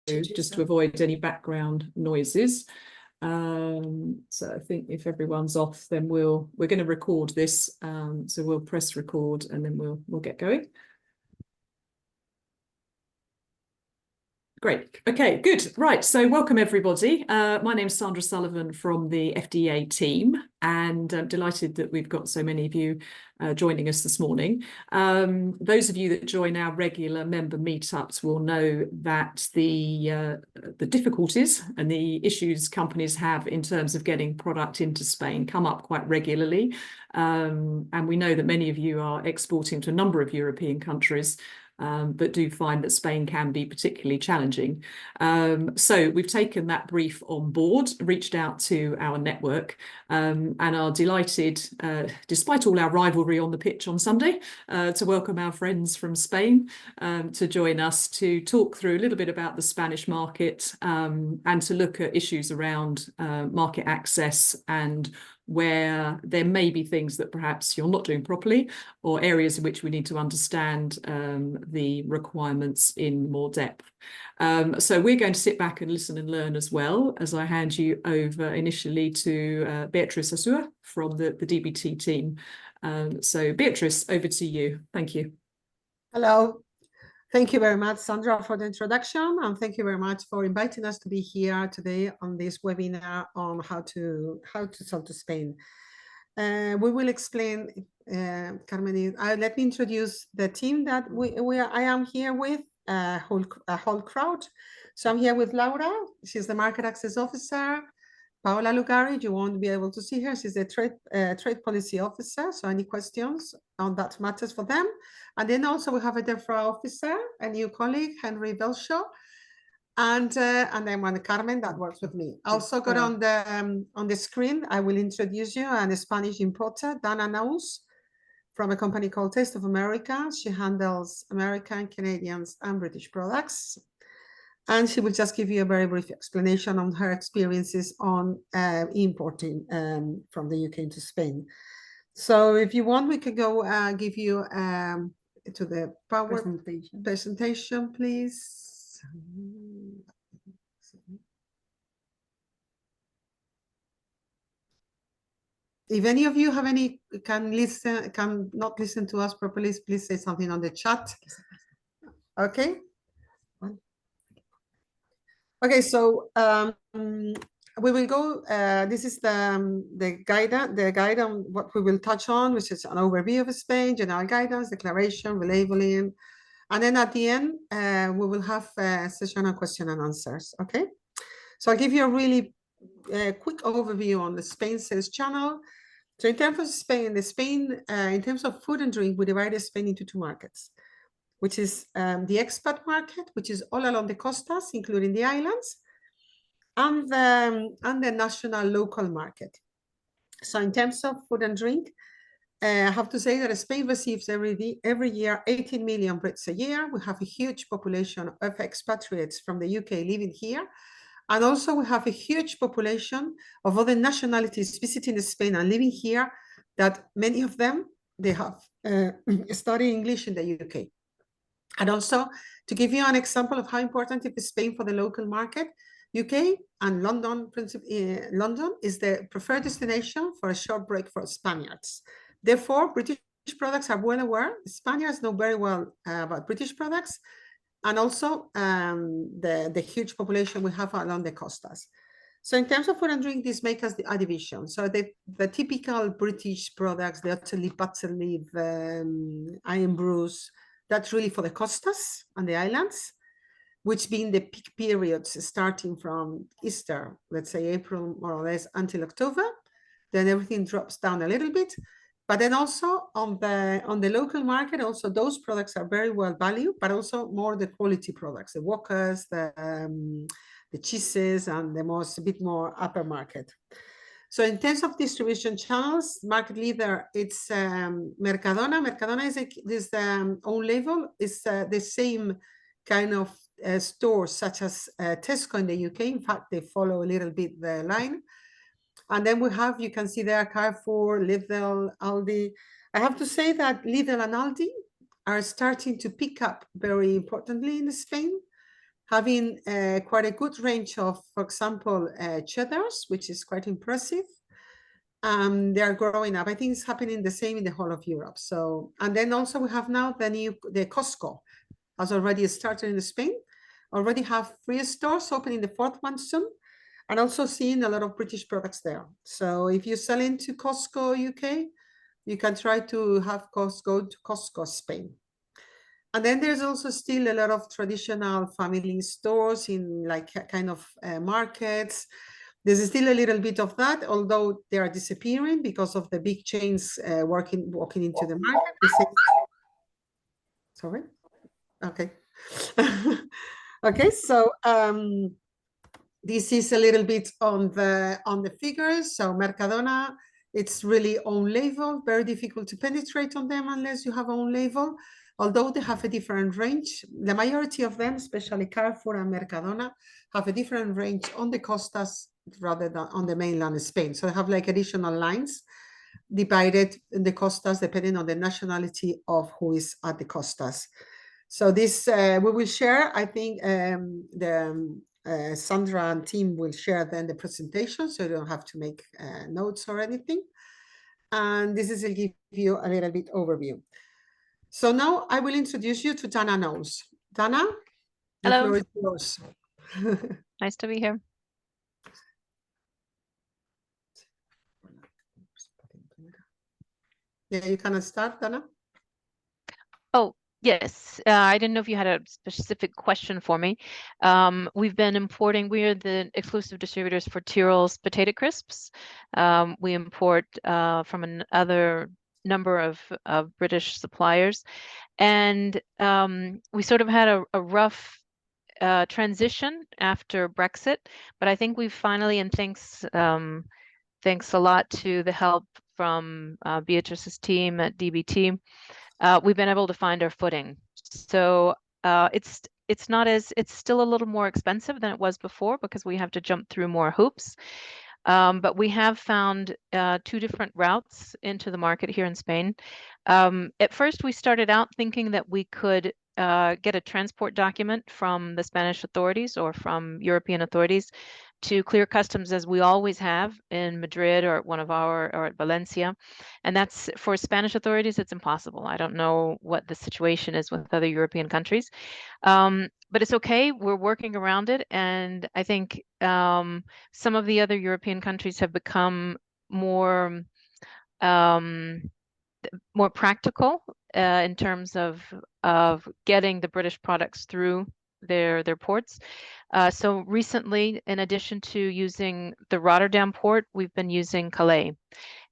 just to avoid any background noises. So I think if everyone's off, then we're going to record this. So we'll press record and then we'll get going. Great. Okay, good. Right. So welcome, everybody. My name's Sandra Sullivan from the FDEA team, and I'm delighted that we've got so many of you joining us this morning. Those of you that join our regular member meetups will know that the difficulties and the issues companies have in terms of getting product into Spain come up quite regularly. And we know that many of you are exporting to a number of European countries, but do find that Spain can be particularly challenging. So we've taken that brief on board, reached out to our network, and are delighted, despite all our rivalry on the pitch on Sunday, to welcome our friends from Spain to join us to talk through a little bit about the Spanish market, and to look at issues around market access and where there may be things that perhaps you're not doing properly, or areas in which we need to understand the requirements in more depth. So we're going to sit back and listen and learn as well, as I hand you over initially to Beatriz Asua from the DBT team. So Beatriz, over to you. Thank you. Hello. Thank you very much, Sandra, for the introduction, and thank you very much for inviting us to be here today on this webinar on how to sell to Spain. We will explain, Carmen. Let me introduce the team that I am here with, a whole crowd. So I'm here with Laura. She's the Market Access Officer. Paola Lugari, you won't be able to see her. She's the trade policy officer. So any questions on that matters for them. And then also we have a DEFRA officer, a new colleague, Henry Belshaw, and then one Carmen that works with me. Also got on the screen, I will introduce you, a Spanish importer, Dana Naus, from a company called Taste of America. She handles American, Canadians, and British products. And she will just give you a very brief explanation on her experiences on importing from the UK into Spain. So if you want, we could go give you to the presentation, please. If any of you have any, cannot listen to us properly, please say something on the chat. Okay. Okay, so we will go, this is the guide on what we will touch on, which is an overview of Spain, general guidance, declaration, relabeling, and then at the end, we will have a session of question and answers, okay? So I'll give you a really quick overview on the Spain sales channel. So in terms of Spain, in terms of food and drink, we divided Spain into two markets, which is the expat market, which is all along the costas, including the islands, and the national local market. So in terms of food and drink, I have to say that Spain receives every year 18 million Brits a year. We have a huge population of expatriates from the UK living here. And also we have a huge population of other nationalities visiting Spain and living here, that many of them, they have studied English in the UK. And also, to give you an example of how important it is Spain for the local market, UK and London is the preferred destination for a short break for Spaniards. Therefore, British products are well aware. Spaniards know very well about British products, and also the huge population we have along the costas. So in terms of food and drink, this makes us a division. So the typical British products, the Utterleaf, Butterleaf, Iron Brews, that's really for the costas and the islands, which being the peak periods starting from Easter, let's say April more or less until October. Then everything drops down a little bit. But then also on the local market, also those products are very well valued, but also more the quality products, the Walkers, the cheeses, and a bit more upper market. So in terms of distribution channels, market leader, it's Mercadona. Mercadona is own label, is the same kind of stores such as Tesco in the UK. In fact, they follow a little bit the line. And then we have, you can see there, Carrefour, Lidl, Aldi. I have to say that Lidl and Aldi are starting to pick up very importantly in Spain. having quite a good range of, for example, cheddars, which is quite impressive. They are growing up. I think it's happening the same in the whole of Europe. So, and then also we have now the Costco has already started in Spain, already have 3 stores opening the 4th one soon, and also seeing a lot of British products there. So if you sell into Costco UK, you can try to have Costco to Costco Spain. And then there's also still a lot of traditional family stores in like kind of markets. There's still a little bit of that, although they are disappearing because of the big chains walking into the market. Sorry. Okay. Okay, so this is a little bit on the figures. So Mercadona, it's really own label, very difficult to penetrate on them unless you have own label, although they have a different range. The majority of them, especially Carrefour and Mercadona, have a different range on the costas rather than on the mainland Spain. So they have like additional lines divided in the costas depending on the nationality of who is at the costas. So this we will share. I think Sandra and team will share then the presentation, so you don't have to make notes or anything. And this will give you a little bit overview. So now I will introduce you to Dana Knowles. Dana, the Hello. floor is yours. Nice to be here. Yeah, you can start, Dana. Oh, yes. I didn't know if you had a specific question for me. We've been importing, we are the exclusive distributors for Tyrrell's potato crisps. We import from another number of British suppliers. And we sort of had a rough transition after Brexit, but I think we've finally, and thanks a lot to the help from Beatrice's team at DBT, we've been able to find our footing. So it's still a little more expensive than it was before because we have to jump through more hoops. But we have found 2 different routes into the market here in Spain. At first, we started out thinking that we could get a transport document from the Spanish authorities or from European authorities to clear customs, as we always have in Madrid or at Valencia. And that's for Spanish authorities, it's impossible. I don't know what the situation is with other European countries. But it's okay. We're working around it. And I think some of the other European countries have become more practical in terms of getting the British products through their ports. So recently, in addition to using the Rotterdam port, we've been using Calais.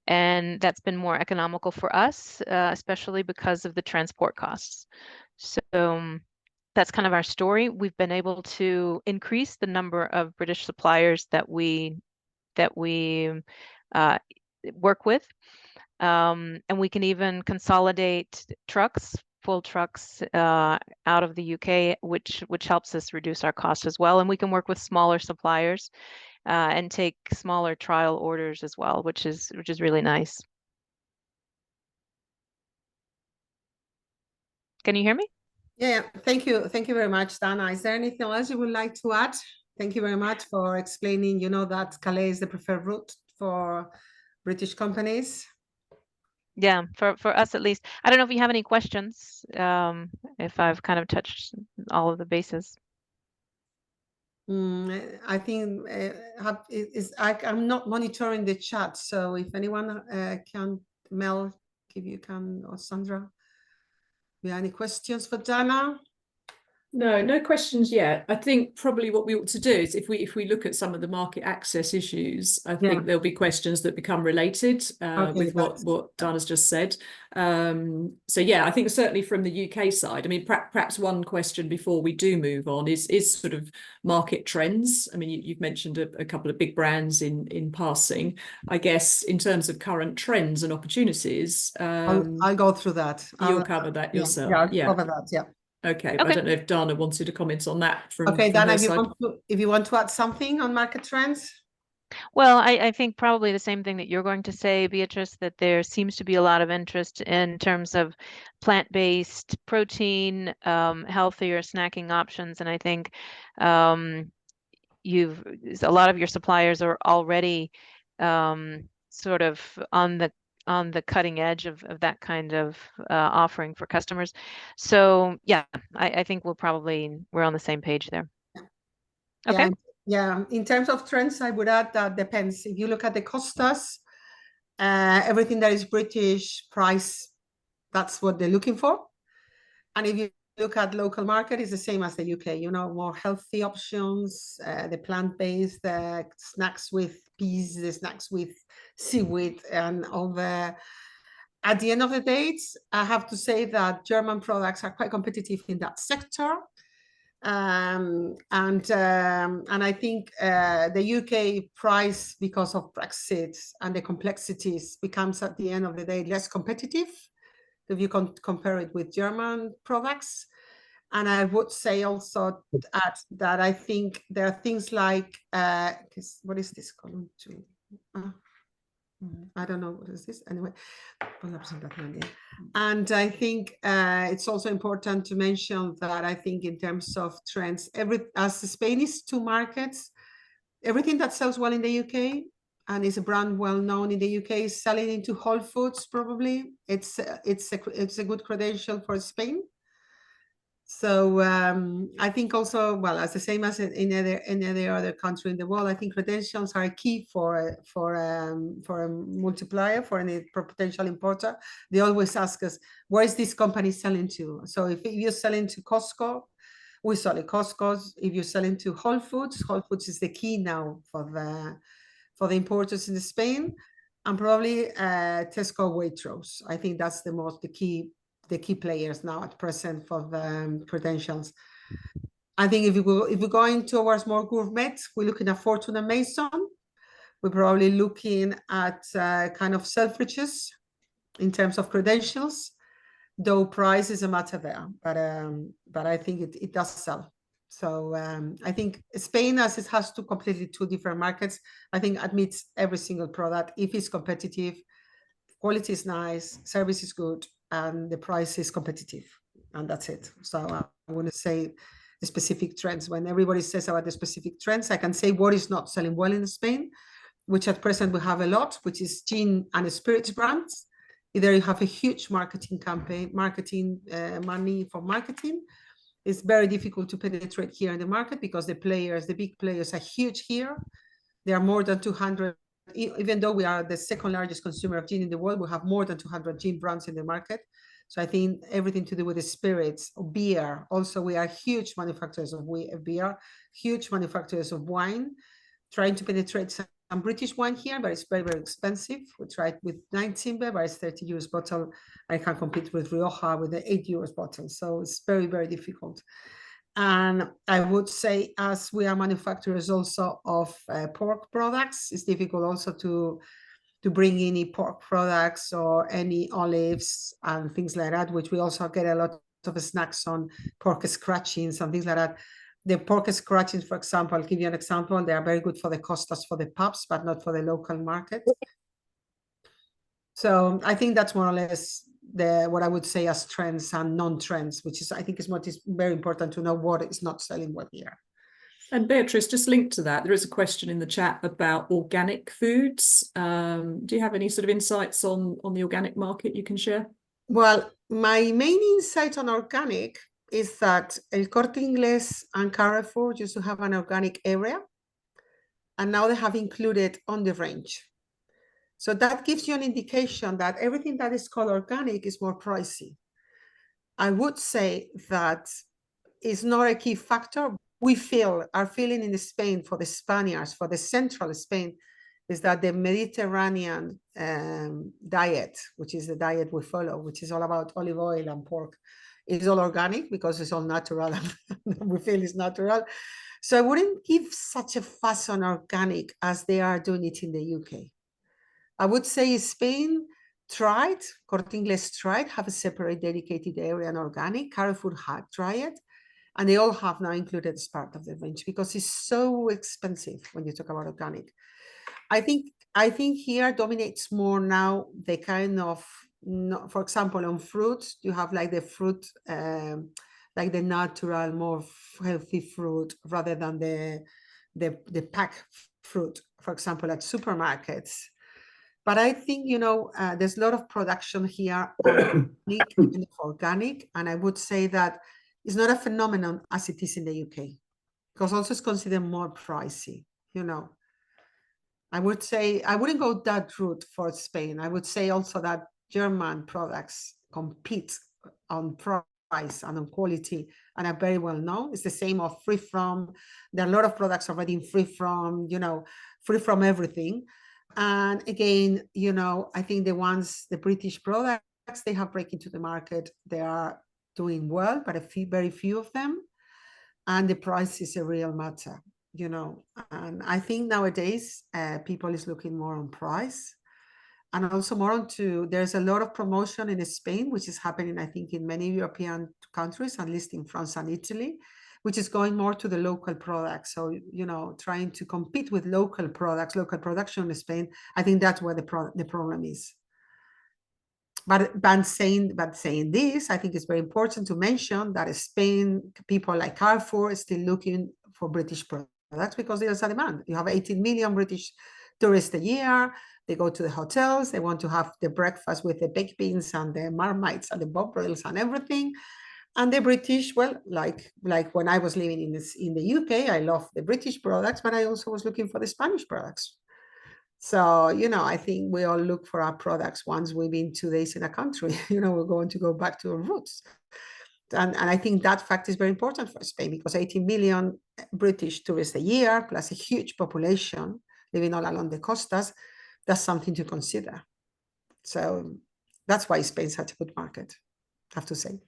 And that's been more economical for us, especially because of the transport costs. So that's kind of our story. We've been able to increase the number of British suppliers that we work with. And we can even consolidate full trucks out of the UK, which helps us reduce our costs as well. And we can work with smaller suppliers and take smaller trial orders as well, which is really nice. Can you hear me? Yeah, thank you very much, Dana. Is there anything else you would like to add? Thank you very much for explaining, that Calais is the preferred route for British companies. Yeah, for us at least. I don't know if you have any questions, if I've kind of touched all of the bases. I think I'm not monitoring the chat, so if anyone can, Mel, if you can, or Sandra, do you have any questions for Dana? No questions yet. I think probably what we ought to do is if we look at some of the market access issues, I think there'll be questions that become related with what Dana's just said. So yeah, I think certainly from the UK side, I mean, perhaps one question before we do move on is sort of market trends. I mean, you've mentioned a couple of big brands in passing. I guess in terms of current trends and opportunities, I'll go through that. You'll cover that yourself. Yeah, I'll cover that. Yeah. Okay, but I don't know if Dana wanted to comment on that from Dana, her side. if you want to add something on market trends. Well, I think probably the same thing that you're going to say, Beatrice, that there seems to be a lot of interest in terms of plant-based protein, healthier snacking options. And I think um, you've a lot of your suppliers are already sort of on the cutting edge of that kind of offering for customers. So yeah, I think we're on the same page there. Okay. Yeah, yeah. In terms of trends, I would add that depends. If you look at the Costas, everything that is British price, that's what they're looking for. And if you look at local market, it's the same as the UK, you know, more healthy options, the plant-based snacks with peas, the snacks with seaweed, and all the. At the end of the day, I have to say that German products are quite competitive in that sector. And I think the UK price, because of Brexit and the complexities, becomes at the end of the day less competitive if you can compare it with German products. And I would say also that I think there are things like what is this column two? I don't know what is this anyway. And I think it's also important to mention that I think in terms of trends, as Spain is two markets, everything that sells well in the UK and is a brand well known in the UK is selling into Whole Foods. Probably it's a good credential for Spain. So I think also, well, as the same as in any other country in the world, I think credentials are key for a multiplier, for any potential importer. They always ask us, where is this company selling to? So if you're selling to Costco, we sell at Costco's. If you're selling to Whole Foods is the key now for the importers in Spain, and probably Tesco, Waitrose. I think that's the key players now at present for the credentials. I think if we're going towards more gourmet, we're looking at Fortune and Mason. We're probably looking at kind of Selfridges in terms of credentials, though price is a matter there. But I think it does sell. So I think Spain, as it has two different markets, I think admits every single product if it's competitive, quality is nice, service is good, and the price is competitive, and that's it. So I want to say the specific trends. When everybody says about the specific trends, I can say what is not selling well in Spain, which at present we have a lot, which is gin and spirits brands. Either you have a huge marketing campaign, money for marketing. It's very difficult to penetrate here in the market because the big players are huge here. There are more than 200. Even though we are the second largest consumer of gin in the world, we have more than 200 gin brands in the market. So I think everything to do with the spirits, or beer. Also, we are huge manufacturers of beer, huge manufacturers of wine, trying to penetrate some British wine here, but it's very, very expensive. We tried with 19 but it's 30 euros bottle. I can compete with Rioja with the 8 euros bottle. So it's very, very difficult. And I would say, as we are manufacturers also of pork products, it's difficult also to bring any pork products or any olives and things like that, which we also get a lot of snacks on, pork scratchings and things like that. The pork scratchings, for example, I'll give you an example. They are very good for the Costas, for the pubs, but not for the local market. So I think that's more or less what I would say as trends and non-trends, which is, I think, is what is very important to know what is not selling well here. And Beatrice, just linked to that, there is a question in the chat about organic foods. Do you have any sort of insights on the organic market you can share? Well, my main insight on organic is that El Corte Inglés and Carrefour used to have an organic area, and now they have included on the range. So that gives you an indication that everything that is called organic is more pricey. I would say that is not a key factor. Our feeling in Spain for the Spaniards, for the central Spain, is that the Mediterranean diet, which is the diet we follow, which is all about olive oil and pork, is all organic because it's all natural and we feel it's natural. So I wouldn't give such a fuss on organic as they are doing it in the UK. I would say Spain tried, Corte Inglés tried, have a separate dedicated area on organic. Carrefour had tried it, and they all have now included as part of the range because it's so expensive when you talk about organic. I think here dominates more now the kind of, for example, on fruits, you have like the fruit, like the natural, more healthy fruit rather than the packed fruit, for example, at supermarkets. But I think, there's a lot of production here on organic, and I would say that it's not a phenomenon as it is in the UK, because also it's considered more pricey, I would say I wouldn't go that route for Spain. I would say also that German products compete on price and on quality and are very well known. It's the same of free from. There are a lot of products already in free from, free from everything. And again, I think the British products they have break into the market, they are doing well, but very few of them. And the price is a real matter. And I think nowadays people is looking more on price and also more onto, there's a lot of promotion in Spain, which is happening, I think, in many European countries, at least in France and Italy, which is going more to the local products. So, trying to compete with local products, local production in Spain, I think that's where the problem is. But saying this, I think it's very important to mention that Spain, people like Carrefour is still looking for British products. That's because there's a demand. You have 18 million British tourists a year. They go to the hotels. They want to have the breakfast with the baked beans and the marmites and the bobrills and everything. And the British, well, like when I was living in the UK, I love the British products, but I also was looking for the Spanish products. So, I think we all look for our products once we've been 2 days in a country. We're going to go back to our roots. And I think that fact is very important for Spain, because 18 million British tourists a year, plus a huge population living all along the costas, that's something to consider. So that's why Spain's such a good market, I have to say.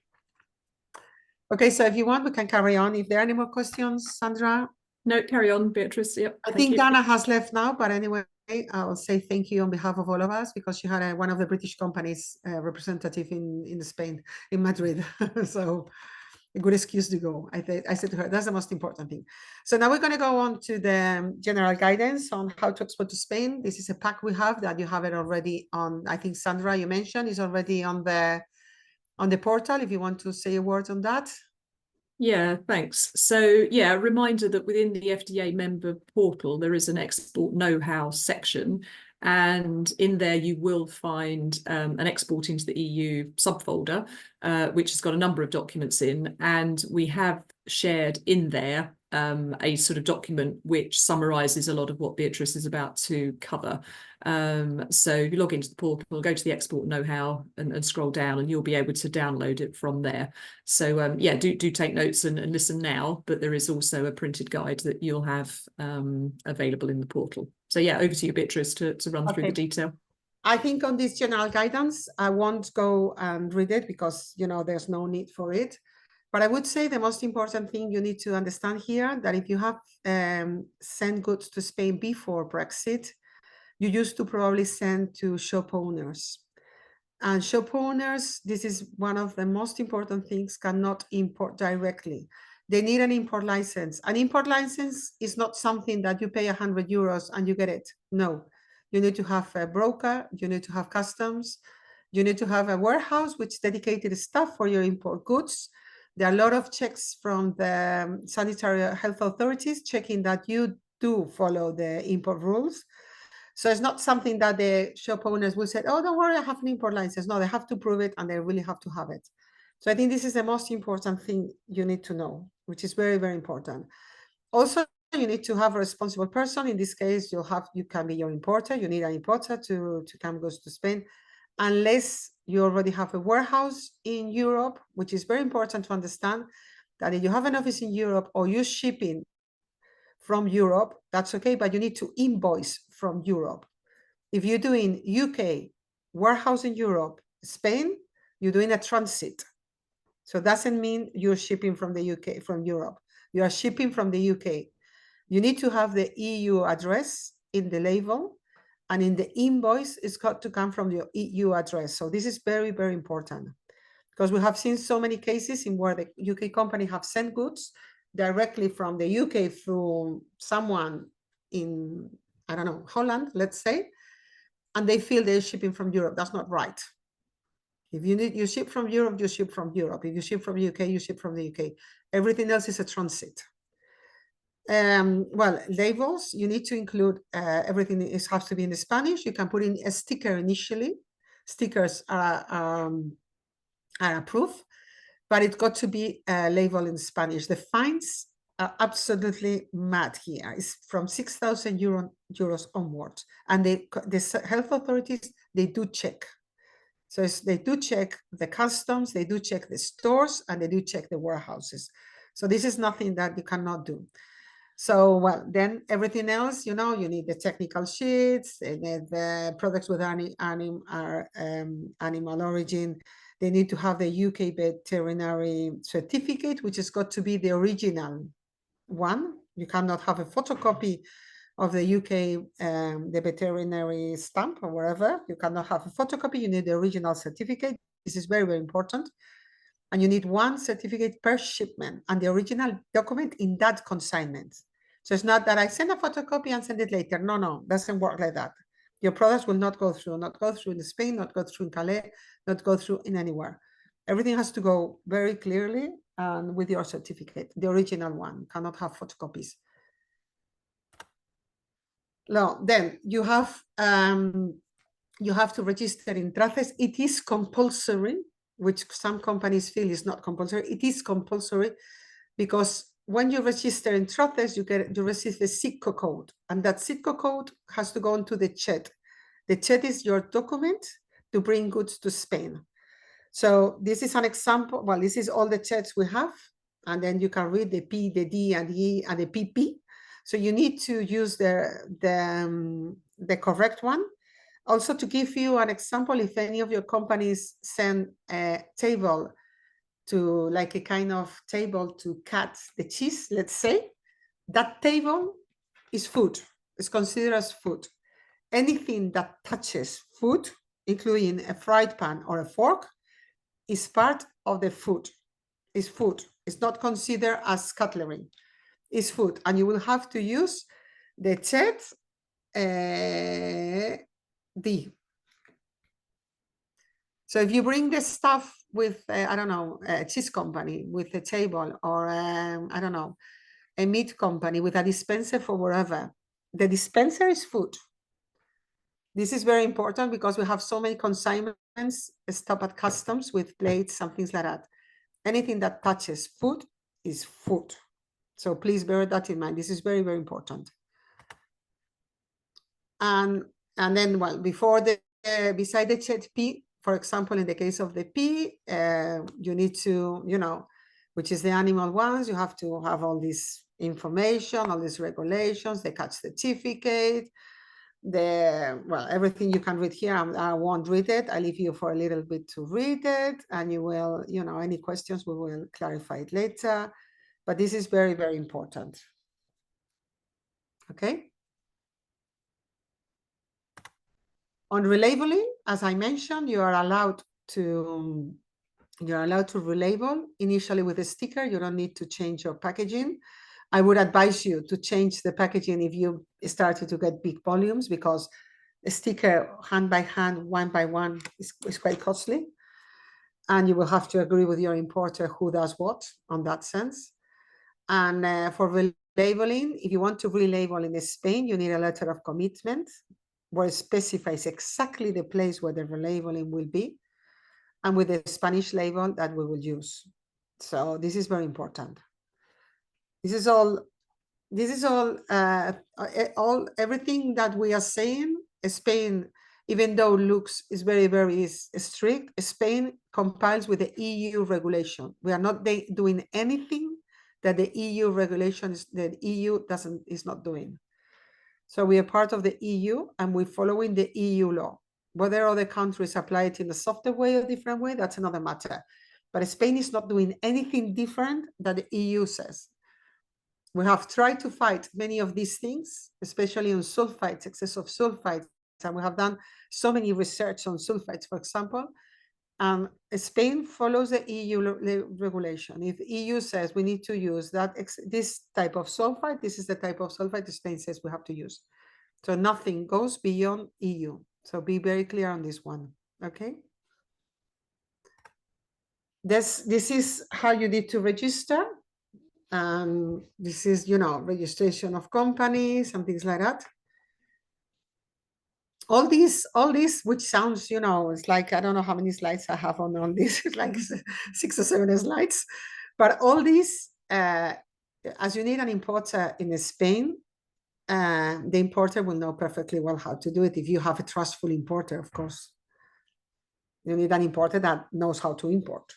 Okay, so if you want, we can carry on. If there are any more questions, Sandra? No, carry on, Beatrice. Yep. I think Dana has left now, but anyway, I'll say thank you on behalf of all of us, because you had one of the British companies representative in Spain, in Madrid. So a good excuse to go. I said to her, that's the most important thing. So now we're going to go on to the general guidance on how to export to Spain. This is a pack we have that you have it already on. I think Sandra, you mentioned, is already on the portal. If you want to say a word on that. Yeah, thanks. So yeah, a reminder that within the FDA member portal, there is an export know-how section. And in there, you will find an export into the EU subfolder, which has got a number of documents in. And we have shared in there a sort of document which summarises a lot of what Beatrice is about to cover. So if you log into the portal, go to the export know-how and scroll down, and you'll be able to download it from there. So yeah, do take notes and listen now, but there is also a printed guide that you'll have available in the portal. So yeah, over to you, Beatrice, to run through the detail. I think on this general guidance, I won't go and read it because, there's no need for it. But I would say the most important thing you need to understand here, that if you have sent goods to Spain before Brexit, you used to probably send to shop owners. And shop owners, this is one of the most important things, cannot import directly. They need an import license. An import license is not something that you pay 100 euros and you get it. No, you need to have a broker, you need to have customs, you need to have a warehouse which dedicated staff for your import goods. There are a lot of checks from the sanitary health authorities checking that you do follow the import rules. So it's not something that the shop owners will say, oh, don't worry, I have an import license. No, they have to prove it and they really have to have it. So I think this is the most important thing you need to know, which is very, very important. Also, you need to have a responsible person. In this case, you can be your importer. You need an importer to come goods to Spain, unless you already have a warehouse in Europe, which is very important to understand that if you have an office in Europe or you're shipping from Europe, that's okay, but you need to invoice from Europe. If you're doing UK, warehouse in Europe, Spain, you're doing a transit. So it doesn't mean you're shipping from the UK, from Europe. You are shipping from the UK. You need to have the EU address in the label, and in the invoice, it's got to come from your EU address. So this is very, very important, because we have seen so many cases in where the UK company have sent goods directly from the UK through someone in I don't know, Holland, let's say, and they feel they're shipping from Europe. That's not right. If you ship from Europe, you ship from Europe. If you ship from the UK, you ship from the UK. Everything else is a transit. Well, labels, you need to include everything has to be in Spanish. You can put in a sticker initially. Stickers are approved, but it's got to be labeled in Spanish. The fines are absolutely mad here. It's from 6,000 euros onwards. And the health authorities, they do check. So they do check the customs, they do check the stores, and they do check the warehouses. So this is nothing that you cannot do. So, well, then everything else, you know, you need the technical sheets, and the products with animal origin. They need to have the UK veterinary certificate, which has got to be the original one. You cannot have a photocopy of the UK, the veterinary stamp or whatever. You cannot have a photocopy. You need the original certificate. This is very, very important. And you need one certificate per shipment and the original document in that consignment. So it's not that I send a photocopy and send it later. No, doesn't work like that. Your products will not go through in Spain, not go through in Calais, not go through in anywhere. Everything has to go very clearly and with your certificate, the original one. Cannot have photocopies. No, then you have to register in TRACES. It is compulsory, which some companies feel is not compulsory. It is compulsory because when you register in TRACES, you receive the SITCO code, and that SITCO code has to go into the CHET. The CHET is your document to bring goods to Spain. So this is an example. Well, this is all the CHETs we have, and then you can read the P, the D, and the E, and the PP. So you need to use the correct one. Also, to give you an example, if any of your companies send a table to, like a kind of table to cut the cheese, let's say, that table is food. It's considered as food. Anything that touches food, including a fried pan or a fork, is part of the food. It's food. It's not considered as cutlery. It's food. And you will have to use the CHET D. So if you bring the stuff with, I don't know, a cheese company with a table, or I don't know, a meat company with a dispenser for wherever, the dispenser is food. This is very important because we have so many consignments stop at customs with plates and things like that. Anything that touches food is food. So please bear that in mind. This is very, very important. And then, well, before the beside the CHET P, for example, in the case of the P, you need to, you know, which is the animal ones, you have to have all this information, all these regulations, the catch certificate, well, everything you can read here. I won't read it. I leave you for a little bit to read it, and you will, you know, any questions, we will clarify it later. But this is very, very important. Okay. On relabeling, as I mentioned, you are allowed to relabel initially with a sticker. You don't need to change your packaging. I would advise you to change the packaging if you started to get big volumes, because a sticker hand by hand, one by one is quite costly. And you will have to agree with your importer who does what on that sense. And for relabeling, if you want to relabel in Spain, you need a letter of commitment where it specifies exactly the place where the relabeling will be, and with the Spanish label that we will use. So this is very important. This is all everything that we are saying. Spain, even though looks is very, very strict, Spain complies with the EU regulation. We are not doing anything that the EU regulations, the EU is not doing. So we are part of the EU and we're following the EU law. Whether other countries apply it in a softer way or different way, that's another matter. But Spain is not doing anything different that the EU says. We have tried to fight many of these things, especially on sulfites, excess of sulfites, and we have done so many research on sulfites, for example. Spain follows the EU regulation. If EU says we need to use this type of sulfite, this is the type of sulfite Spain says we have to use. So nothing goes beyond EU. So be very clear on this one, okay? This is how you need to register. This is, registration of companies and things like that. All these, which sounds, it's like, I don't know how many slides I have on all this, it's like 6 or 7 slides. But all these, as you need an importer in Spain, the importer will know perfectly well how to do it. If you have a trustful importer, of course. You need an importer that knows how to import.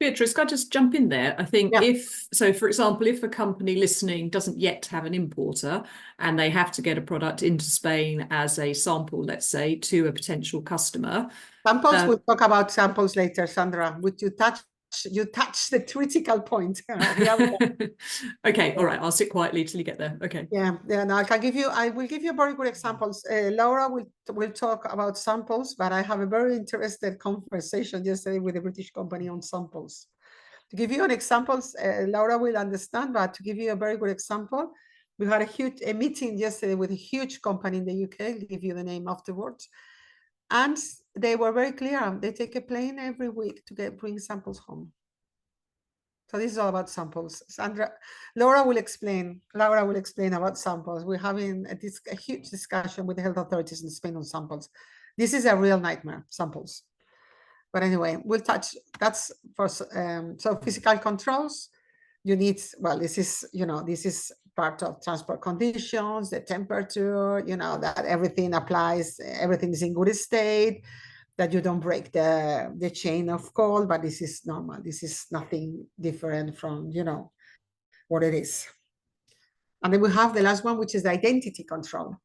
Beatrice, can I just jump in there? I think Yeah. for example, if a company listening doesn't yet have an importer and they have to get a product into Spain as a sample, let's say, to a potential customer. Samples, we'll talk about samples later, Sandra. Would you touch the critical point? Okay, all right, I'll sit quietly till you get there. Okay. Yeah, no, I will give you very good examples. Laura will talk about samples, but I have a very interesting conversation yesterday with a British company on samples. To give you an example, Laura will understand, but to give you a very good example, we had a meeting yesterday with a huge company in the UK. I'll give you the name afterwards. And they were very clear. They take a plane every week to bring samples home. So this is all about samples. Laura will explain about samples. We're having a huge discussion with the health authorities in Spain on samples. This is a real nightmare, samples. But anyway, we'll touch, that's for, so physical controls, you need, well, this is part of transport conditions, the temperature, that everything applies, everything is in good state, that you don't break the chain of cold, but this is normal. This is nothing different from, what it is. And then we have the last one, which is the identity control,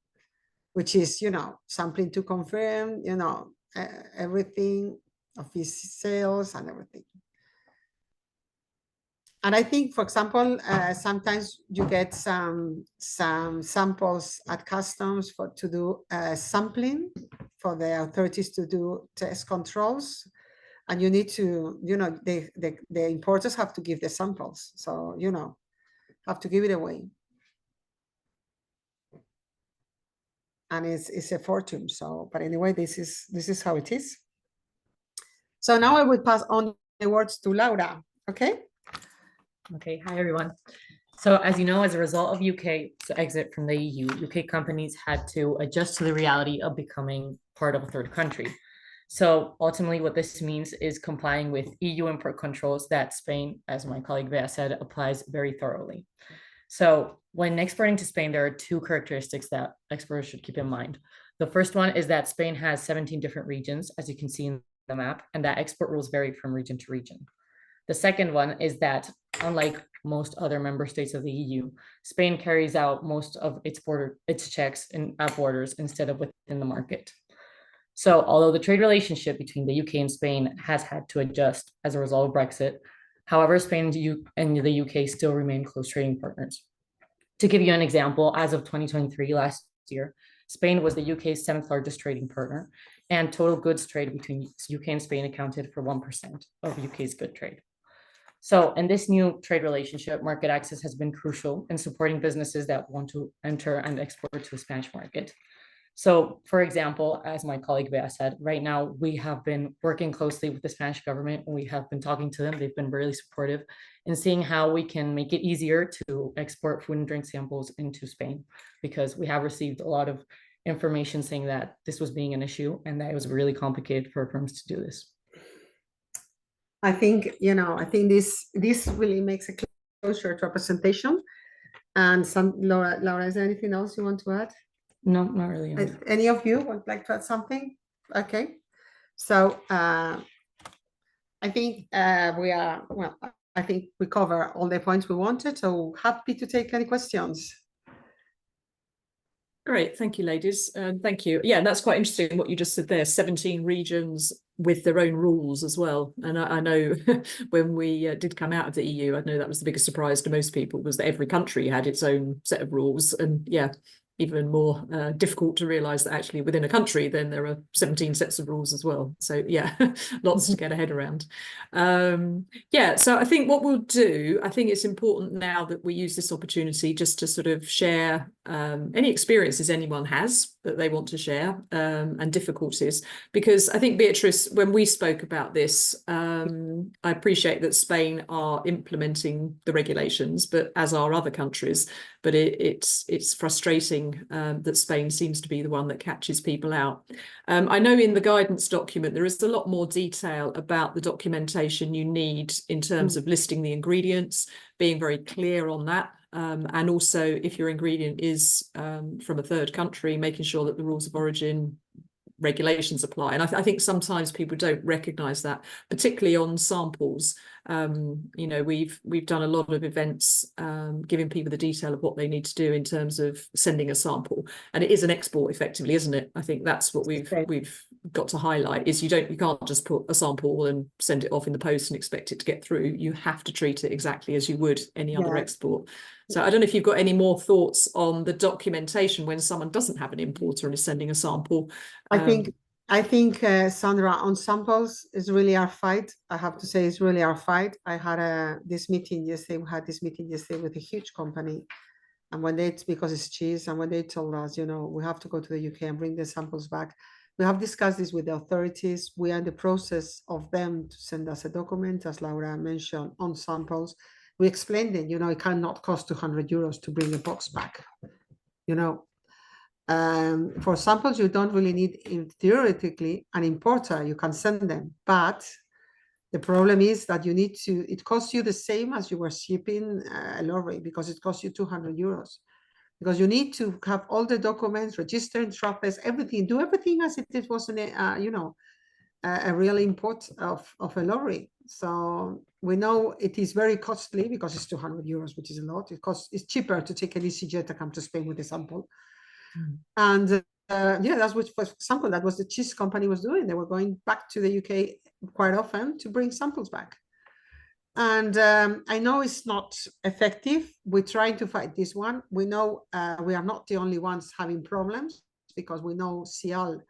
which is, sampling to confirm, everything, office sales and everything. And I think, for example, sometimes you get some samples at customs to do sampling for the authorities to do test controls, and you need to, the importers have to give the samples, so have to give it away, and it's a fortune. So, but anyway, this is how it is. So now I will pass on the words to Laura. Okay. Okay, hi everyone. So as you know, as a result of UK's exit from the EU, UK companies had to adjust to the reality of becoming part of a third country. So ultimately what this means is complying with EU import controls that Spain, as my colleague Bea said, applies very thoroughly. So when exporting to Spain, there are 2 characteristics that exporters should keep in mind. The first one is that Spain has 17 different regions, as you can see in the map, and that export rules vary from region to region. The second one is that, unlike most other member states of the EU, Spain carries out most of its checks at borders instead of within the market. So although the trade relationship between the UK and Spain has had to adjust as a result of Brexit, however, Spain and the UK still remain close trading partners. To give you an example, as of 2023, last year, Spain was the UK's 7th largest trading partner, and total goods trade between UK and Spain accounted for 1% of UK's good trade. So in this new trade relationship, market access has been crucial in supporting businesses that want to enter and export to the Spanish market. So for example, as my colleague Bea said, right now we have been working closely with the Spanish government. We have been talking to them. They've been really supportive in seeing how we can make it easier to export food and drink samples into Spain, because we have received a lot of information saying that this was being an issue and that it was really complicated for firms to do this. I think this really makes a closer to a presentation. And Laura, is there anything else you want to add? No, not really. Any of you would like to add something? Okay. So I think I think we cover all the points we wanted. So happy to take any questions. Great, thank you, ladies. Thank you. Yeah, that's quite interesting what you just said there. 17 regions with their own rules as well. And I know when we did come out of the EU, I know that was the biggest surprise to most people, was that every country had its own set of rules. And yeah, even more difficult to realise that actually within a country, then there are 17 sets of rules as well. So yeah, lots to get a head around. Yeah, so I think what we'll do, I think it's important now that we use this opportunity just to sort of share any experiences anyone has that they want to share, and difficulties, because I think, Beatrice, when we spoke about this, I appreciate that Spain are implementing the regulations, but as are other countries, but it's frustrating that Spain seems to be the one that catches people out. I know in the guidance document there is a lot more detail about the documentation you need in terms of listing the ingredients, being very clear on that, and also if your ingredient is from a third country, making sure that the rules of origin regulations apply. And I think sometimes people don't recognize that, particularly on samples. You know, we've done a lot of events giving people the detail of what they need to do in terms of sending a sample, and it is an export effectively, isn't it? I think that's what we've got to highlight, is you can't just put a sample and send it off in the post and expect it to get through. You have to treat it exactly as you would any other export. So I don't know if you've got any more thoughts on the documentation when someone doesn't have an importer and is sending a sample. I think Sandra, on samples is really our fight. I have to say, it's really our fight. I had this meeting yesterday. We had this meeting yesterday with a huge company, and because it's cheese, and when they told us, you know, we have to go to the UK and bring the samples back, we have discussed this with the authorities. We are in the process of them to send us a document, as Laura mentioned, on samples. We explained it, you know, it cannot cost 200 euros to bring a box back, you know. For samples, you don't really need, theoretically, an importer. You can send them, but the problem is that you need to, it costs you the same as you were shipping a lorry, because it costs you 200 euros. Because you need to have all the documents, register in Trappist, everything, do everything as if it was you know, a real import of a lorry. So we know it is very costly because it's 200 euros, which is a lot. It's cheaper to take an EasyJet to come to Spain with a sample. And yeah, that's what, for example, that was the cheese company was doing. They were going back to the UK quite often to bring samples back. And I know it's not effective. We're trying to fight this one. We know we are not the only ones having problems, because we know Cial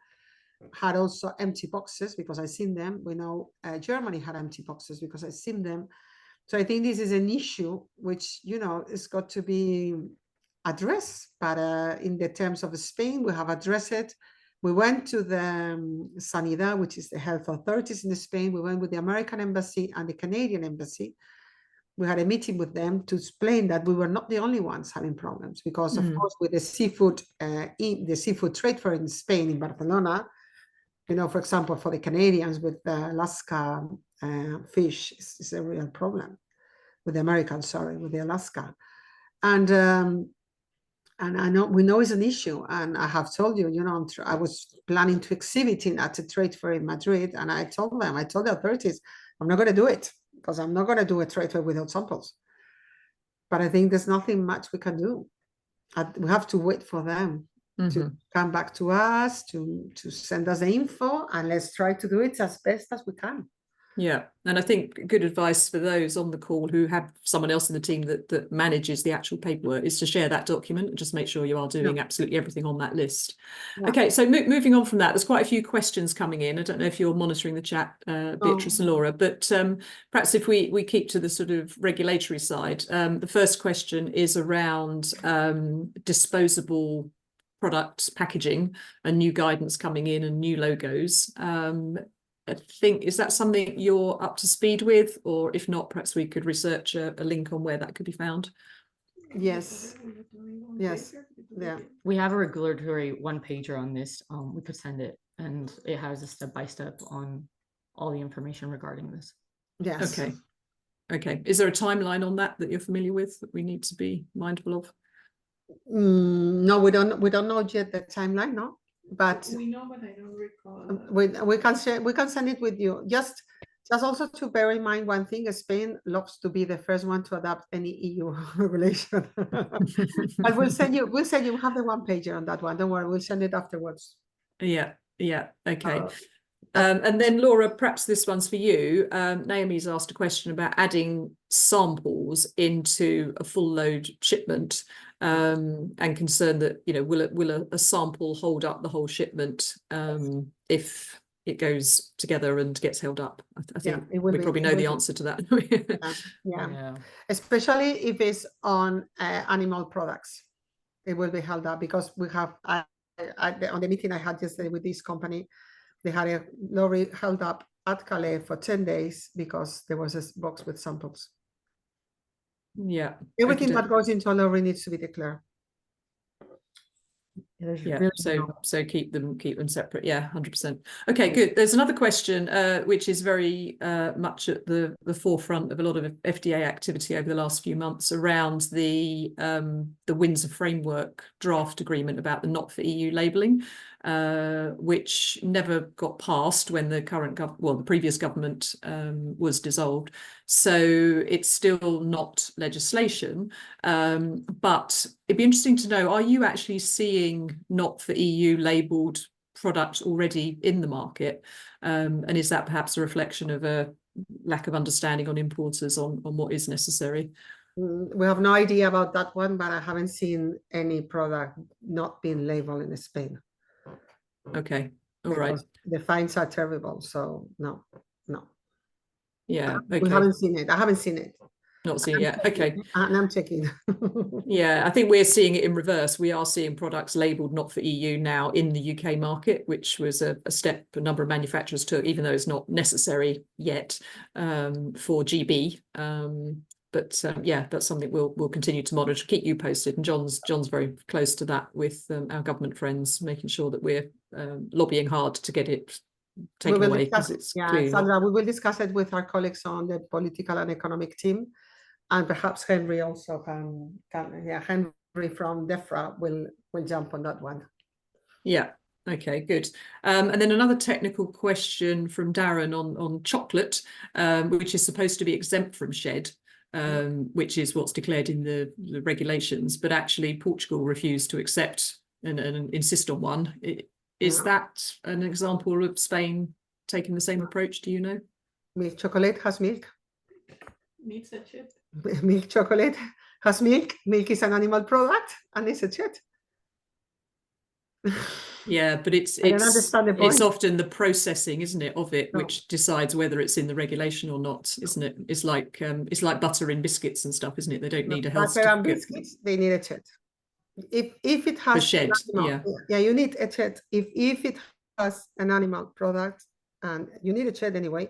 had also empty boxes, because I've seen them. We know Germany had empty boxes, because I've seen them. So I think this is an issue which, you know, it's got to be addressed. But in the terms of Spain, we have addressed it. We went to the Sanidad, which is the health authorities in Spain. We went with the American embassy and the Canadian embassy. We had a meeting with them to explain that we were not the only ones having problems, because of course, with the seafood trade fair in Spain, in Barcelona, you know, for example, for the Canadians with Alaska fish is a real problem. With the Americans, sorry, with the Alaska. And I know, we know it's an issue. And I have told you, you know, I was planning to exhibit at a trade fair in Madrid. And I told the authorities, I'm not going to do it, because I'm not going to do a trade fair without samples. But I think there's nothing much we can do. We have to wait for them to come back to us, to send us the info, and let's try to do it as best as we can. Yeah, and I think good advice for those on the call who have someone else in the team that manages the actual paperwork is to share that document and just make sure you are doing absolutely everything on that list. Okay, so moving on from that, there's quite a few questions coming in. I don't know if you're monitoring the chat, Beatrice and Laura, but perhaps if we keep to the sort of regulatory side, the first question is around disposable products packaging and new guidance coming in and new logos. I think, is that something you're up to speed with, or if not, perhaps we could research a link on where that could be found? Yes. Yeah. We have a regulatory one-pager on this. We could send it, and it has a step-by-step on all the information regarding this. Yes. Okay. Is there a timeline on that you're familiar with that we need to be mindful of? No, we don't know yet the timeline, no. But we know, but I don't recall. We can send it with you. Just also to bear in mind one thing: Spain loves to be the first one to adopt any EU regulation. But we'll send you. We have the one pager on that one. Don't worry, we'll send it afterwards. Yeah. Okay. And then Laura, perhaps this one's for you. Naomi's asked a question about adding samples into a full load shipment. and concerned that, you know, will a sample hold up the whole shipment if it goes together and gets held up? I think we probably know the answer to that. Yeah. Especially if it's on animal products, it will be held up, because we have on the meeting I had yesterday with this company, they had a lorry held up at Calais for 10 days because there was a box with samples. Yeah. Everything that goes into a lorry needs to be declared. Yeah, so keep them separate. Yeah, 100%. Okay, good. There's another question which is very much at the forefront of a lot of FDA activity over the last few months around the Windsor Framework draft agreement about the not for EU labelling, which never got passed when the the previous government was dissolved. So it's still not legislation, but it'd be interesting to know, are you actually seeing not for EU labelled products already in the market? And is that perhaps a reflection of a lack of understanding on importers on what is necessary? We have no idea about that one, but I haven't seen any product not being labeled in Spain. Okay, all right. The fines are terrible, so no. Yeah, okay. We haven't seen it. I haven't seen it. Not seen it yet. Okay. And I'm checking. Yeah, I think we're seeing it in reverse. We are seeing products labelled not for EU now in the UK market, which was a step a number of manufacturers took, even though it's not necessary yet for GB. But yeah, that's something we'll continue to monitor, keep you posted. And John's very close to that with our government friends, making sure that we're lobbying hard to get it taken away, because it's clearly Sandra, we will discuss it with our colleagues on the political and economic team, and perhaps Henry also can Henry from DEFRA will jump on that one. Yeah. Okay, good. And then another technical question from Darren on chocolate, which is supposed to be exempt from shed, which is what's declared in the regulations, but actually Portugal refused to accept and insist on one. Is that an example of Spain taking the same approach? Do you know? Milk chocolate has milk. Needs a chip. Milk chocolate has milk. Milk is an animal product and it's a chip. Yeah, but it's often the processing, isn't it, of it, which decides whether it's in the regulation or not, isn't it? It's like butter in biscuits and stuff, isn't it? They don't need a health butter and certificate. Biscuits, they need a chip. If it has shed, you need a chip. If it has an animal product, and you need a chip anyway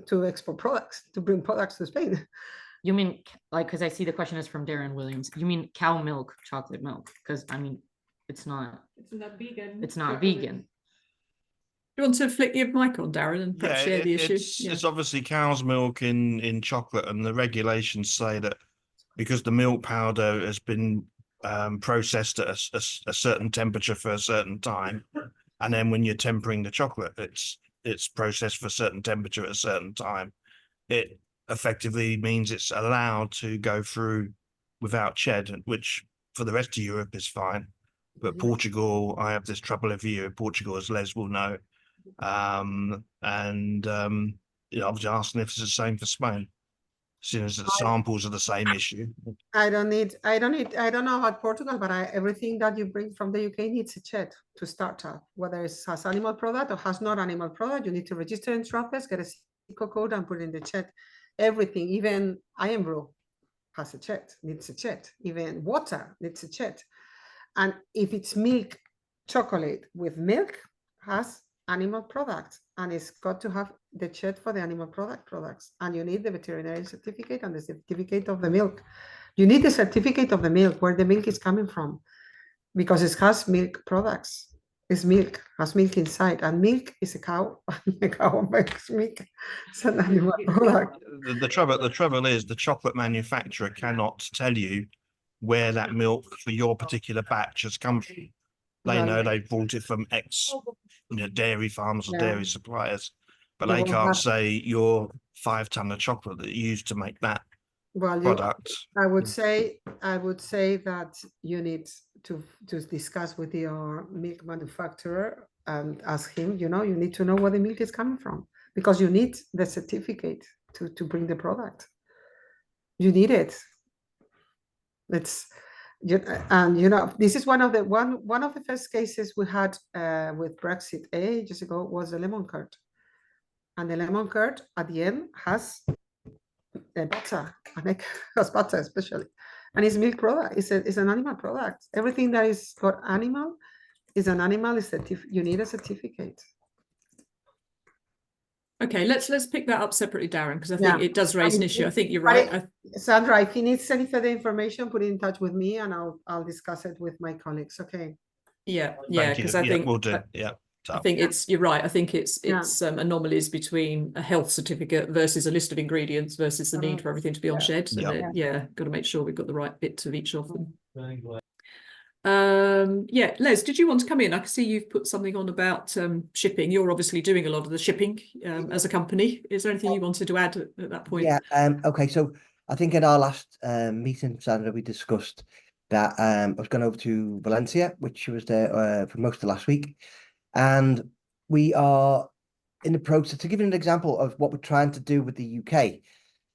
to export products, to bring products to Spain. You mean, like, because I see the question is from Darren Williams. You mean cow milk chocolate milk? Because I mean, it's not vegan. It's not vegan. You want to flick your mic on, Darren, and perhaps share the issue? It's obviously cow's milk in chocolate, and the regulations say that because the milk powder has been processed at a certain temperature for a certain time, and then when you're tempering the chocolate, it's processed for a certain temperature at a certain time. It effectively means it's allowed to go through without shed, which for the rest of Europe is fine. But Portugal, I have this trouble every year in Portugal, as Les will know. You know, I was asking if it's the same for Spain, seeing as the samples are the same issue. I don't know about Portugal, but everything that you bring from the UK needs a check to start up. Whether it has animal product or has not animal product, you need to register in Trappist, get a SICO code and put it in the check. Everything, even iron brew has a check, needs a check. Even water needs a check. And if it's milk chocolate with milk, has animal products, and it's got to have the check for the animal products. And you need the veterinary certificate and the certificate of the milk. You need the certificate of the milk, where the milk is coming from, because it has milk products. It's milk, has milk inside, and milk is a cow. A cow makes milk. It's an animal product. The trouble is the chocolate manufacturer cannot tell you where that milk for your particular batch has come from. They know they bought it from X, dairy farms or dairy suppliers, but they can't say your 5 ton of chocolate that you used to make that product. I would say that you need to discuss with your milk manufacturer and ask him. You need to know where the milk is coming from, because you need the certificate to bring the product. You need it. And this is one of the first cases we had with Brexit ages ago was the lemon curd, and the lemon curd at the end has butter, and egg has butter especially, and it's milk product. It's an animal product. Everything that is got animal is an animal. You need a certificate. Okay, let's pick that up separately, Darren, because I think it does raise an issue. I think you're But right. Sandra, if you need any further information, put in touch with me and I'll discuss it with my colleagues. Okay. Yeah, Thank because you. I Yeah, think we'll do. Yeah. I think you're right. I think it's anomalies between a health certificate versus a list of ingredients versus the need for everything to be on shed. And got to make sure we've got the right bits of each of them. Les, did you want to come in? I can see you've put something on about shipping. You're obviously doing a lot of the shipping as a company. Is there anything you wanted to add at that point? Yeah. Okay. So I think in our last meeting, Sandra, we discussed that I was going over to Valencia, which was there for most of last week, and we are in the process. To give you an example of what we're trying to do with the UK,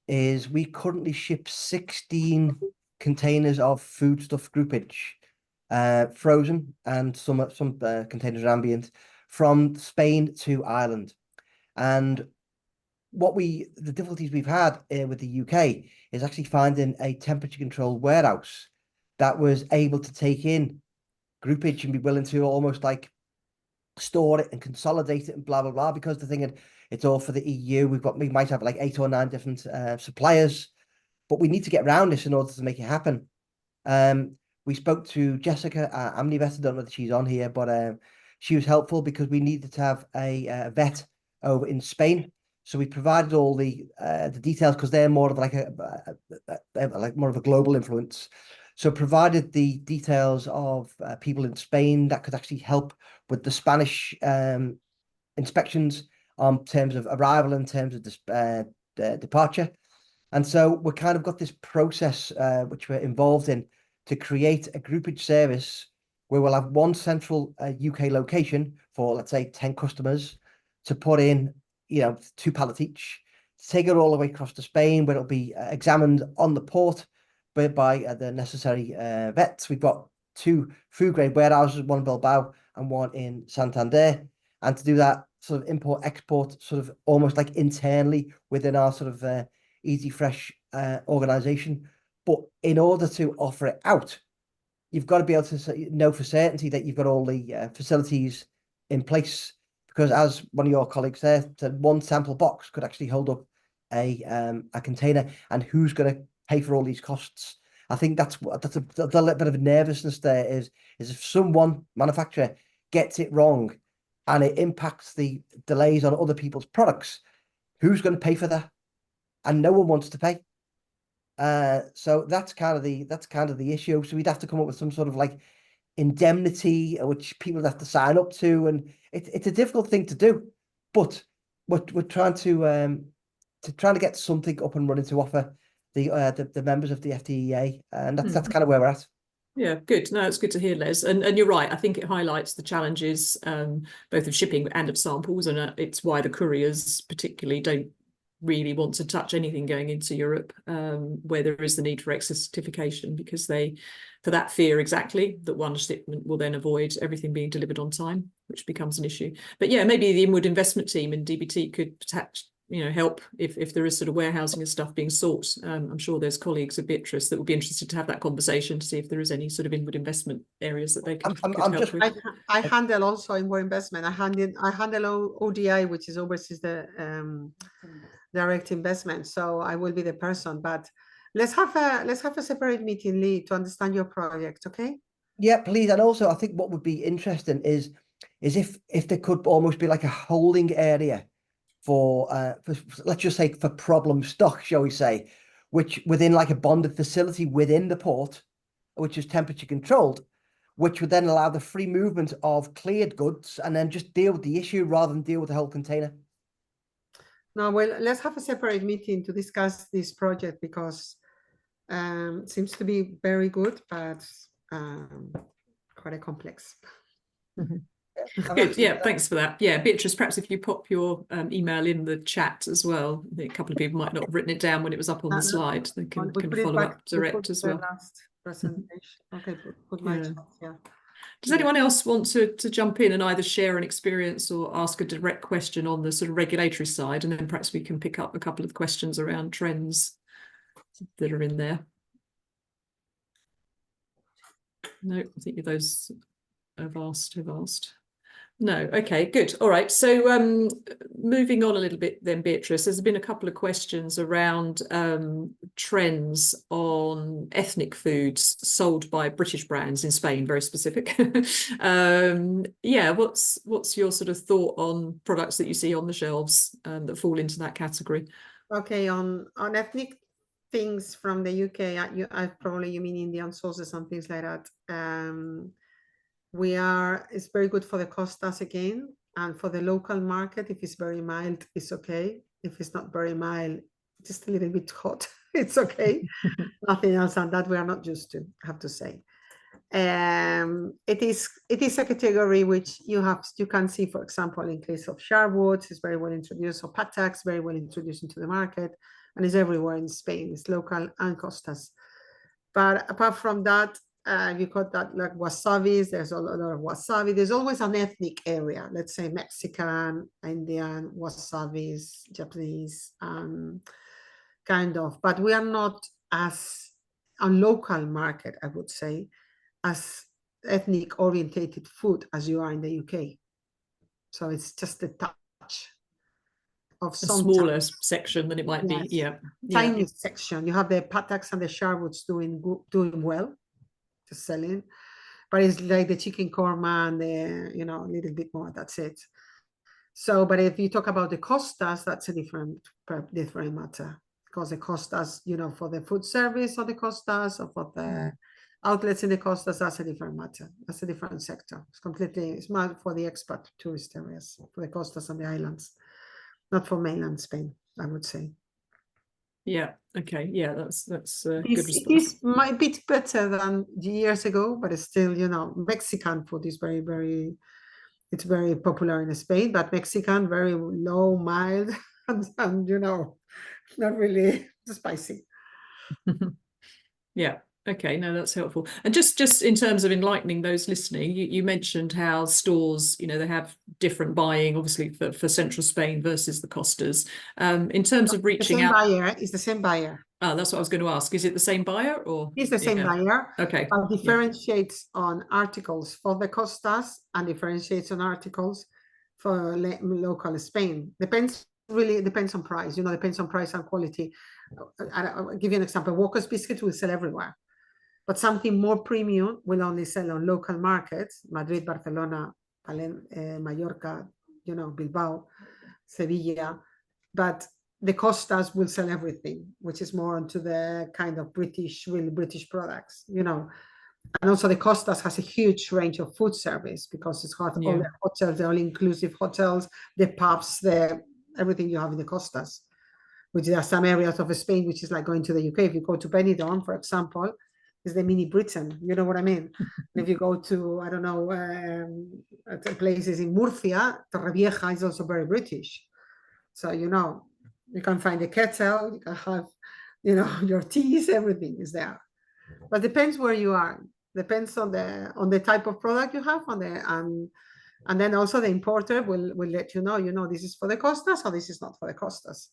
is we currently ship 16 containers of foodstuff groupage, frozen, and some containers are ambient, from Spain to Ireland. And the difficulties we've had with the UK is actually finding a temperature controlled warehouse that was able to take in groupage and be willing to almost like store it and consolidate it and blah blah blah, because they're thinking it's all for the EU. We might have like 8 or 9 different suppliers, but we need to get around this in order to make it happen. We spoke to Jessica Amnivet. I don't know whether she's on here, but she was helpful because we needed to have a vet over in Spain. So we provided all the details because they're more of like more of a global influence. So provided the details of people in Spain that could actually help with the Spanish inspections on terms of arrival, in terms of departure. And so we kind of got this process which we're involved in to create a groupage service where we'll have one central UK location for, let's say, 10 customers to put in, 2 pallets each, take it all the way across to Spain, where it'll be examined on the port by the necessary vets. We've got 2 food grade warehouses, one in Bilbao and one in Santander. And to do that sort of import export, sort of almost like internally within our sort of Easy Fresh organization. But in order to offer it out, you've got to be able to know for certainty that you've got all the facilities in place. Because as one of your colleagues there said, one sample box could actually hold up a container, and who's going to pay for all these costs? I think that's a little bit of nervousness there is if someone manufacturer gets it wrong and it impacts the delays on other people's products, who's going to pay for that? And no one wants to pay. So that's kind of the issue. So we'd have to come up with some sort of like indemnity which people have to sign up to, and it's a difficult thing to do, but we're trying to get something up and running to offer the members of the FDEA, and that's kind of where we're at. Yeah, good. No, it's good to hear, Les. And you're right. I think it highlights the challenges both of shipping and of samples, and it's why the couriers particularly don't really want to touch anything going into Europe where there is the need for excess certification, because for that fear exactly that one shipment will then avoid everything being delivered on time, which becomes an issue. But yeah, maybe the inward investment team in DBT could perhaps help if there is sort of warehousing and stuff being sought. I'm sure there's colleagues at Beatrice that would be interested to have that conversation to see if there is any sort of inward investment areas that they could help with. I handle also inward investment. I handle ODI, which is oversees the direct investment. So I will be the person, but let's have a separate meeting, Lee, to understand your project. Okay. Yeah, please. And also I think what would be interesting is if there could almost be like a holding area for let's just say for problem stock, shall we say, which within like a bonded facility within the port, which is temperature controlled, which would then allow the free movement of cleared goods and then just deal with the issue rather than deal with the whole container. Now, well, let's have a separate meeting to discuss this project, because it seems to be very good, but quite complex. Mm-hmm. Good. Yeah, thanks for that. Yeah, Beatrice, perhaps if you pop your email in the chat as well. I think a couple of people might not have written it down when it was up on the slide. They can follow up direct as well. presentation. Okay, put my Yeah. chat, yeah. Does Yeah. anyone else want to jump in and either share an experience or ask a direct question on the sort of regulatory side, and then perhaps we can pick up a couple of questions around trends that are in there? No, I think those have asked. No, okay, good. All right. So moving on a little bit then, Beatrice, there's been a couple of questions around trends on ethnic foods sold by British brands in Spain, very specific. Yeah, what's your sort of thought on products that you see on the shelves that fall into that category? Okay, on ethnic things from the UK, probably you mean Indian sauces and things like that. It's very good for the costas again, and for the local market, if it's very mild, it's okay. If it's not very mild, just a little bit hot, it's okay. Nothing else than that we are not used to, I have to say. It is a category which you can see, for example, in case of Sharwood, it's very well introduced, or Patax, very well introduced into the market, and is everywhere in Spain. It's local and costas. But apart from that, you got that like wasabis. There's a lot of wasabi. There's always an ethnic area. Let's say Mexican, Indian, wasabis, Japanese, kind of. But we are not as a local market, I would say, as ethnic orientated food as you are in the UK. So it's just a touch of A some smaller section than it might be. Yeah. tiny section. You have the Patax and the Sharwoods doing well, just selling, but it's like the chicken korma and the a little bit more. That's it. So, but if you talk about the costas, that's a different matter, because the costas, for the food service or the costas or for the outlets in the costas, that's a different matter. That's a different sector. It's more for the expat tourist areas, for the costas and the islands, not for mainland Spain, I would say. Yeah. Okay. Yeah, that's a good It response. is might be better than years ago, but it's still, Mexican food is very, very, it's very popular in Spain, but Mexican, very low, mild, and not really spicy. Yeah. Okay. No, that's helpful. And just in terms of enlightening those listening, you mentioned how stores, they have different buying, obviously for central Spain versus the costas. In terms of reaching out, It's the same buyer. Oh, that's what I was going to ask. Is it the same buyer or? It's the same buyer. Okay. But differentiates on articles for the costas and differentiates on articles for local Spain. Really depends on price. Depends on price and quality. I'll give you an example. Walker's biscuits will sell everywhere, but something more premium will only sell on local markets: Madrid, Barcelona, Mallorca, Bilbao, Sevilla. But the costas will sell everything, which is more onto the kind of really British products, And also the costas has a huge range of food service, because it's got all the hotels, the all-inclusive hotels, the pubs, everything you have in the costas, which there are some areas of Spain which is like going to the UK. If you go to Benidorm, for example, is the mini Britain, you know what I mean? And if you go to, I don't know, places in Murcia, Torrevieja is also very British. So, you can find a kettle, you can have, your teas, everything is there. But depends where you are. Depends on the type of product you have, and then also the importer will let you know, this is for the costas or this is not for the costas.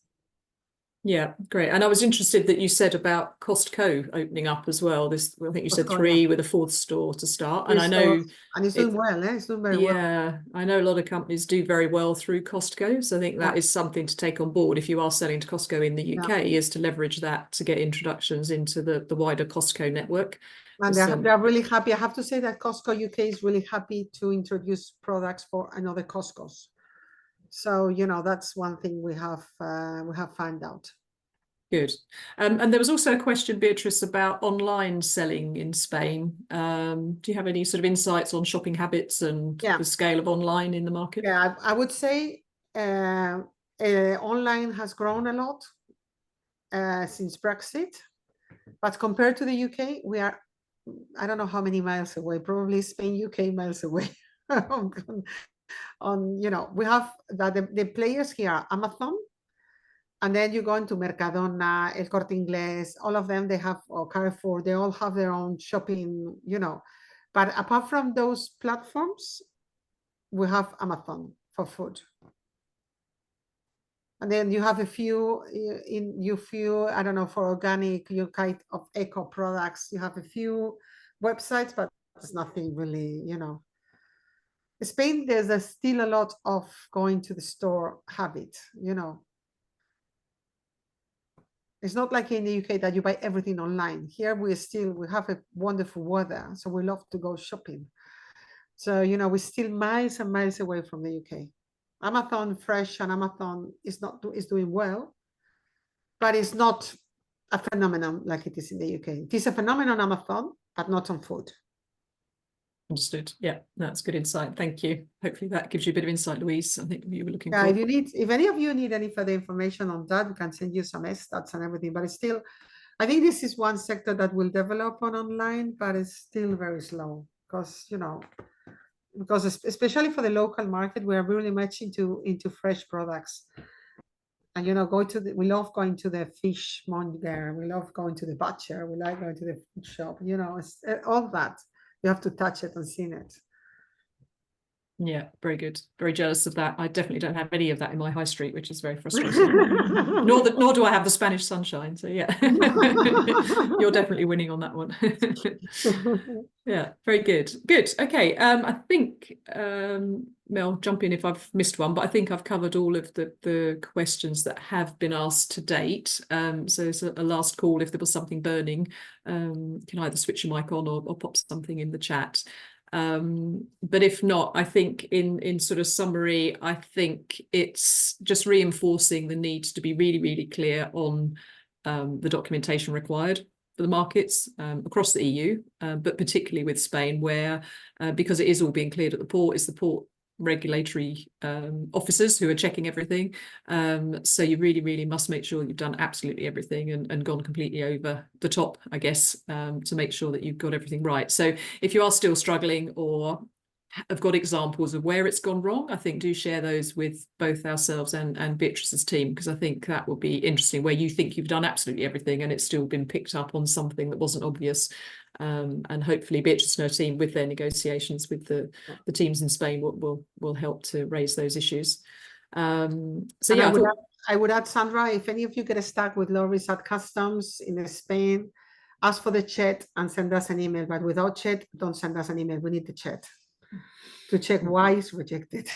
Yeah, great. And I was interested that you said about Costco opening up as well. I think you said 3 with a 4th store to start. And I know, and it's doing well, It's doing very well. Yeah, I know a lot of companies do very well through Costco. So I think that is something to take on board if you are selling to Costco in the UK, is to leverage that to get introductions into the wider Costco network. And they're really happy. I have to say that Costco UK is really happy to introduce products for another Costco's. So, that's one thing we have found out. Good. And there was also a question, Beatrice, about online selling in Spain. Do you have any sort of insights on shopping habits and the scale of online in the market? Yeah, I would say online has grown a lot since Brexit. But compared to the UK, we are, I don't know how many miles away, probably Spain, UK miles away. We have the players here are Amazon, And then you go into Mercadona, El Corte Inglés, all of them, they have, or Carrefour, they all have their own shopping, you know. But apart from those platforms, we have Amazon for food. And then you have a few I don't know, for organic, you kind of eco products, you have a few websites, but it's nothing really, you know. Spain, there's still a lot of going to the store habit, you know. It's not like in the UK that you buy everything online. Here we have a wonderful weather, so we love to go shopping. So, you know, we're still miles and miles away from the UK. Amazon Fresh and Amazon is doing well, but it's not a phenomenon like it is in the UK. It is a phenomenon on Amazon, but not on food. Understood. Yeah, that's good insight. Thank you. Hopefully that gives you a bit of insight, Louise. I think you were looking Yeah, for. if any of you need any further information on that, we can send you some stats and everything, but it's still, I think this is one sector that will develop on online, but it's still very slow because, you know, because especially for the local market, we are really much into fresh products. And, you know, we love going to the fishmonger, we love going to the butcher, we like going to the food shop, you know, it's all that. You have to touch it and see it. Yeah, very good. Very jealous of that. I definitely don't have any of that in my high street, which is very frustrating. nor do I have the Spanish sunshine. So yeah, you're definitely winning on that one. Yeah, very good. Good. Okay. I think Mel, jump in if I've missed one, but I think I've covered all of the questions that have been asked to date. So it's a last call. If there was something burning, you can either switch your mic on or pop something in the chat. But if not, I think in sort of summary, I think it's just reinforcing the need to be really, really clear on the documentation required for the markets across the EU, but particularly with Spain, where because it is all being cleared at the port, it's the port regulatory officers who are checking everything. So you really, really must make sure you've done absolutely everything and gone completely over the top, I guess, to make sure that you've got everything right. So if you are still struggling or have got examples of where it's gone wrong, I think do share those with both ourselves and Beatrice's team, because I think that will be interesting, where you think you've done absolutely everything and it's still been picked up on something that wasn't obvious. And hopefully Beatrice and her team, with their negotiations with the teams in Spain, will help to raise those issues. So yeah, I would add, Sandra, if any of you get stuck with lorries at customs in Spain, ask for the chat and send us an email. But without chat, don't send us an email. We need the chat to check why it's rejected.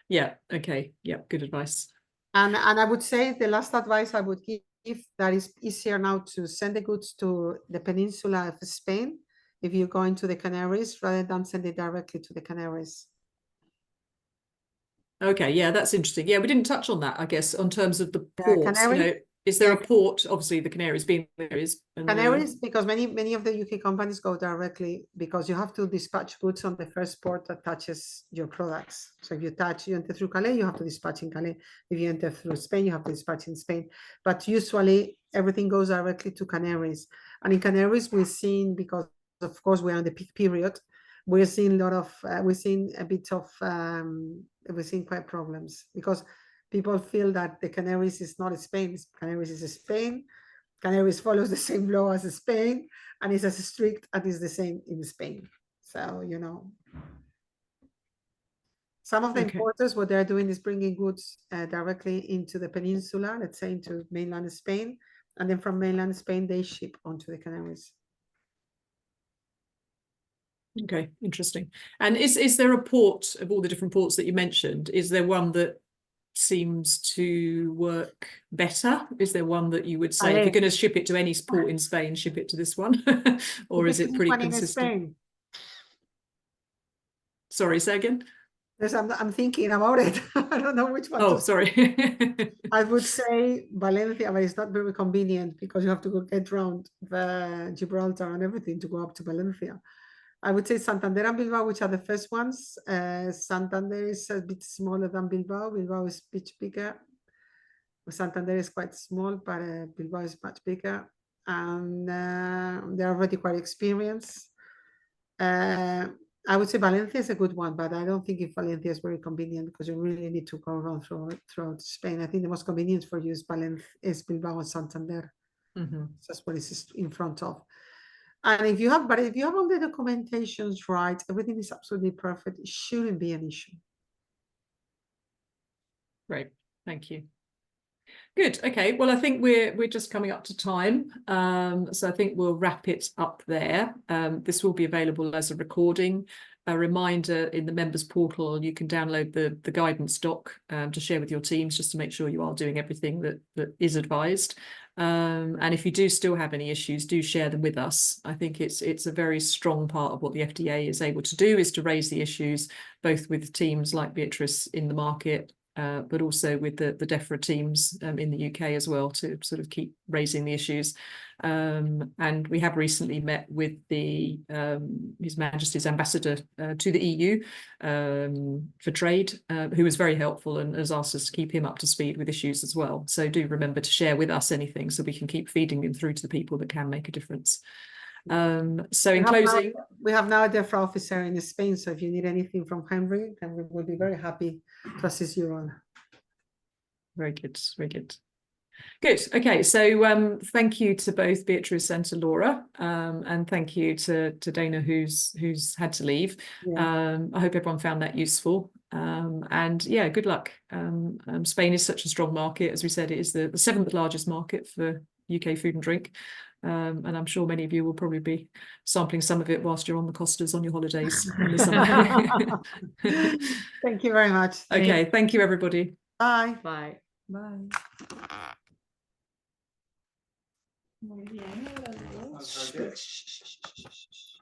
Yeah. Okay. Yeah. Good advice. And I would say the last advice I would give, that is easier now to send the goods to the peninsula of Spain if you're going to the Canaries, rather than send it directly to the Canaries. Okay, yeah, that's interesting. Yeah, we didn't touch on that, I guess, on terms of the ports. You know, is there a port? Obviously, the Canaries being there is. Canaries, because many of the UK companies go directly, because you have to dispatch goods on the first port that touches your products. So if you enter through Calais, you have to dispatch in Calais. If you enter through Spain, you have to dispatch in Spain. But usually everything goes directly to Canaries. And in Canaries, we've seen, because of course we're in the peak period, we're seeing quite problems, because people feel that the Canaries is not Spain. Canaries is Spain. Canaries follows the same law as Spain, and is as strict as is the same in Spain. So, you know, some of the importers, what they're doing is bringing goods directly into the peninsula, let's say into mainland Spain, and then from mainland Spain, they ship onto the Canaries. Okay, interesting. And is there a port, of all the different ports that you mentioned, is there one that seems to work better? Is there one that you would say, if you're going to ship it to any port in Spain, ship it to this one? Or is it pretty consistent? Sorry, say again? Yes, I'm thinking about it. I don't know which one. Oh, sorry. I would say Valencia, but it's not very convenient because you have to go get around Gibraltar and everything to go up to Valencia. I would say Santander and Bilbao, which are the first ones. Santander is a bit smaller than Bilbao. Bilbao is a bit bigger. Santander is quite small, but Bilbao is much bigger. And they're already quite experienced. And I would say Valencia is a good one, but I don't think if Valencia is very convenient because you really need to go around throughout Spain. I think the most convenient for you is Valencia, is Bilbao and Santander. That's what it's in front of. And if you have all the documentations right, everything is absolutely perfect. It shouldn't be an issue. Great, thank you. Good. Okay. Well, I think we're just coming up to time, so I think we'll wrap it up there. This will be available as a recording. A reminder in the members portal, you can download the guidance doc to share with your teams, just to make sure you are doing everything that is advised. And if you do still have any issues, do share them with us. I think it's a very strong part of what the FDA is able to do, is to raise the issues, both with teams like Beatrice in the market, but also with the DEFRA teams in the UK as well, to sort of keep raising the issues. And we have recently met with His Majesty's Ambassador to the EU for trade, who was very helpful and has asked us to keep him up to speed with issues as well. So do remember to share with us anything, so we can keep feeding them through to the people that can make a difference. So in closing, we have now a DEFRA officer in Spain, so if you need anything from Henry will be very happy to assist you on. Very good, very good. Good. Okay, so thank you to both Beatrice and to Laura, and thank you to Dana, who's had to leave. Yeah. I hope everyone found that useful. And yeah, good luck. Spain is such a strong market. As we said, it is the 7th largest market for UK food and drink. And I'm sure many of you will probably be sampling some of it whilst you're on the Costas on your holidays in the summer. Thank you very much. Okay, thank you, everybody. Bye. Bye. Bye. Muy bien, las dos.